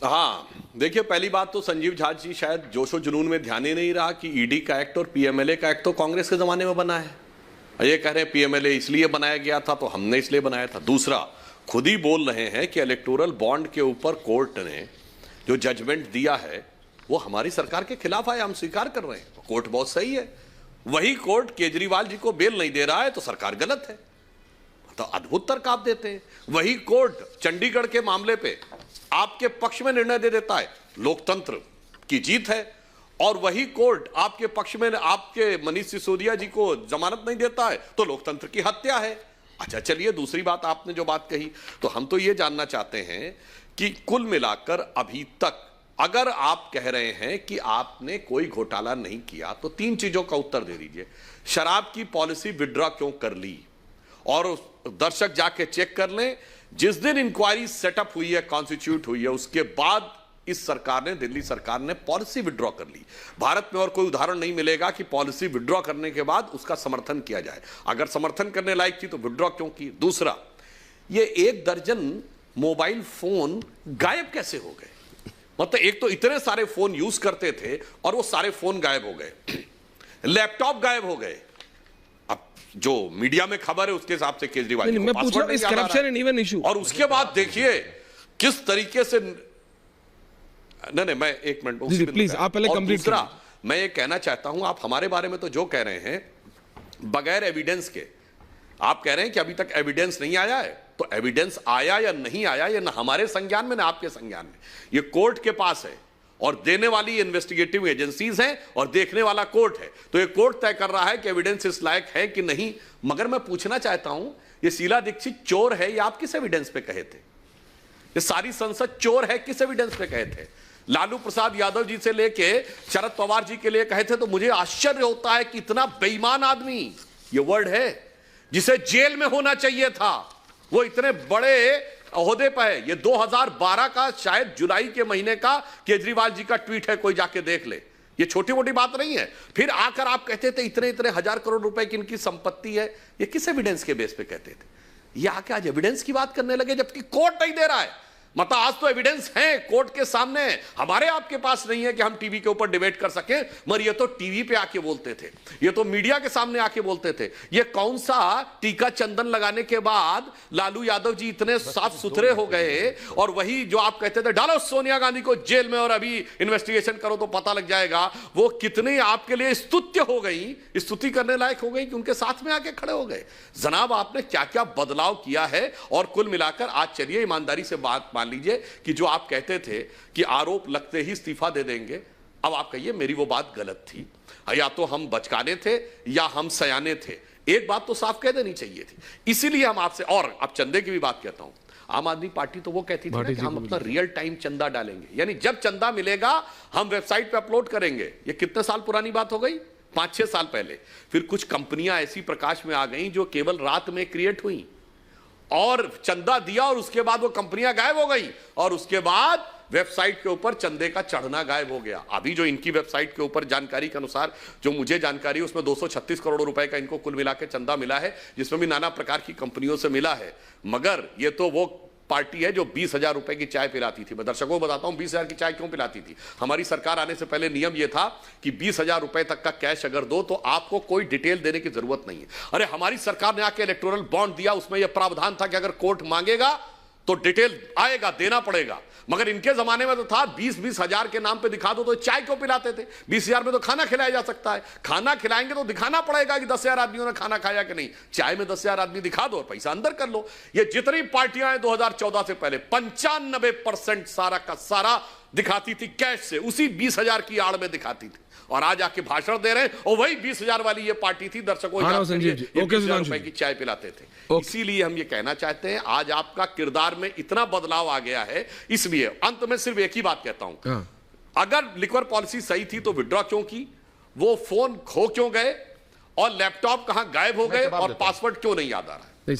हाँ, देखिए पहली बात तो संजीव झा जी शायद जोशो जुनून में ध्यान ही नहीं रहा कि ईडी का एक्ट और पीएमएलए का एक्ट तो कांग्रेस के जमाने में बना है। ये कह रहे हैं पीएमएलए इसलिए बनाया गया था तो हमने इसलिए बनाया था। दूसरा, खुद ही बोल रहे हैं कि इलेक्टोरल बॉन्ड के ऊपर कोर्ट ने जो जजमेंट दिया है वो हमारी सरकार के खिलाफ आया, हम स्वीकार कर रहे हैं। कोर्ट बहुत सही है। वही कोर्ट केजरीवाल जी को बेल नहीं दे रहा है तो सरकार गलत है। तो अद्भुत तर्क आप देते हैं। वही कोर्ट चंडीगढ़ के मामले पे आपके पक्ष में निर्णय दे देता है, लोकतंत्र की जीत है। और वही कोर्ट आपके पक्ष में आपके मनीष सिसोदिया जी को जमानत नहीं देता है तो लोकतंत्र की हत्या है। अच्छा चलिए, दूसरी बात आपने जो बात कही, तो हम तो ये जानना चाहते हैं कि कुल मिलाकर अभी तक अगर आप कह रहे हैं कि आपने कोई घोटाला नहीं किया तो तीन चीजों का उत्तर दे दीजिए। शराब की पॉलिसी विड्रॉ क्यों कर ली? और दर्शक जाके चेक कर लें, जिस दिन इंक्वायरी सेटअप हुई है, कॉन्स्टिट्यूट हुई है, उसके बाद इस सरकार ने, दिल्ली सरकार ने पॉलिसी विड्रॉ कर ली। भारत में और कोई उदाहरण नहीं मिलेगा कि पॉलिसी विड्रॉ करने के बाद उसका समर्थन किया जाए। अगर समर्थन करने लायक थी तो विड्रॉ क्यों की? दूसरा, ये 1 दर्जन मोबाइल फोन गायब कैसे हो गए? मतलब एक तो इतने सारे फोन यूज करते थे और वो सारे फोन गायब हो गए, लैपटॉप गायब हो गए। अब जो मीडिया में खबर है उसके हिसाब से केजरीवाल मैं पूछ रहा हूं इस करप्शन एंड इवन इशू। और उसके बाद देखिए किस तरीके से नहीं, मैं एक मिनट प्लीज आप पहले कंप्लीट। दूसरा, मैं ये कहना चाहता हूं, आप हमारे बारे में तो जो कह रहे हैं बगैर एविडेंस के, आप कह रहे हैं कि अभी तक एविडेंस नहीं आया है, तो एविडेंस आया या नहीं आया ये ना हमारे संज्ञान में ना आपके संज्ञान में, ये कोर्ट के पास है। और देने वाली इन्वेस्टिगेटिव एजेंसीज हैं और देखने वाला कोर्ट है। तो ये कोर्ट तय कर रहा है कि एविडेंस इस लायक है कि नहीं। मगर मैं पूछना चाहता हूं, ये शीला दीक्षित चोर है, ये आप किस एविडेंस पे कहे थे? ये सारी संसद चोर है, किस एविडेंस पे कहे थे? लालू प्रसाद यादव जी से लेके शरद पवार जी के लिए कहे थे। तो मुझे आश्चर्य होता है कि इतना बेईमान आदमी, ये वर्ड है, जिसे जेल में होना चाहिए था, वो इतने बड़े ओहदे पर है। ये 2012 का शायद जुलाई के महीने का केजरीवाल जी का ट्वीट है, कोई जाके देख ले। ये छोटी मोटी बात नहीं है। फिर आकर आप कहते थे इतने इतने हजार करोड़ रुपए की इनकी संपत्ति है। ये किस एविडेंस के बेस पे कहते थे? ये आके आज एविडेंस की बात करने लगे जबकि कोर्ट नहीं दे रहा है। मतलब आज तो एविडेंस है कोर्ट के सामने, हमारे आपके पास नहीं है कि हम टीवी के ऊपर डिबेट कर सकें। मगर ये तो टीवी पे आके बोलते थे, ये तो मीडिया के सामने आके बोलते थे। ये कौन सा टीका चंदन लगाने के बाद लालू यादव जी इतने साफ सुथरे हो गए? और वही जो आप कहते थे डालो सोनिया गांधी को जेल में और अभी इन्वेस्टिगेशन करो तो पता लग जाएगा, वो कितनी आपके लिए स्तुत्य हो गई, स्तुति करने लायक हो गई कि उनके साथ में आके खड़े हो गए। जनाब आपने क्या क्या बदलाव किया है। और कुल मिलाकर आज चलिए ईमानदारी से बात मान लीजिए कि जो आप कहते थे कि आरोप लगते ही इस्तीफा दे देंगे, अब आप कहिए मेरी वो बात गलत थी, या तो हम बचकाने थे या हम सयाने थे। एक बात तो साफ कह देनी चाहिए थी। इसीलिए हम आपसे, और अब चंदे की भी बात कहता हूं, आम आदमी पार्टी तो वो कहती थी कि हम अपना रियल टाइम चंदा डालेंगे, यानी जब चंदा मिलेगा हम वेबसाइट पे अपलोड करेंगे। ये कितने साल पुरानी बात हो गई? 5-6 साल पहले। फिर कुछ कंपनियां ऐसी प्रकाश में आ गई जो केवल रात में क्रिएट हुई और चंदा दिया और उसके बाद वो कंपनियां गायब हो गई और उसके बाद वेबसाइट के ऊपर चंदे का चढ़ना गायब हो गया। अभी जो इनकी वेबसाइट के ऊपर जानकारी के अनुसार जो मुझे जानकारी है उसमें 236 करोड़ रुपए का इनको कुल मिला के चंदा मिला है, जिसमें भी नाना प्रकार की कंपनियों से मिला है। मगर ये तो वो पार्टी है जो 20,000 रुपए की चाय पिलाती थी। मैं दर्शकों को बताता हूं 20,000 की चाय क्यों पिलाती थी। हमारी सरकार आने से पहले नियम यह था कि 20,000 रुपए तक का कैश अगर दो तो आपको कोई डिटेल देने की जरूरत नहीं है। अरे हमारी सरकार ने आके इलेक्टोरल बॉन्ड दिया, उसमें यह प्रावधान था कि अगर कोर्ट मांगेगा तो डिटेल आएगा, देना पड़ेगा। मगर इनके जमाने में तो था 20-20 हजार के नाम पे दिखा दो तो चाय क्यों पिलाते थे? 20,000 में तो खाना खिलाया जा सकता है। खाना खिलाएंगे तो दिखाना पड़ेगा कि 10,000 आदमियों ने खाना खाया कि नहीं। चाय में 10,000 आदमी दिखा दो और पैसा अंदर कर लो। ये जितनी पार्टियां हैं 2014 से पहले 95% सारा का सारा दिखाती थी कैश से, उसी 20,000 की आड़ में दिखाती थी। और आज आके भाषण दे रहे हैं और वही 20,000 वाली ये पार्टी थी। दर्शकों रुपए की चाय पिलाते थे। इसीलिए हम ये कहना चाहते हैं आज आपका किरदार में इतना बदलाव आ गया है। इसलिए अंत में सिर्फ एक ही बात कहता हूं, अगर लिक्वर पॉलिसी सही थी तो विड्रॉ क्यों की? वो फोन खो क्यों गए और लैपटॉप कहां गायब हो गए और पासवर्ड क्यों नहीं याद आ रहा है?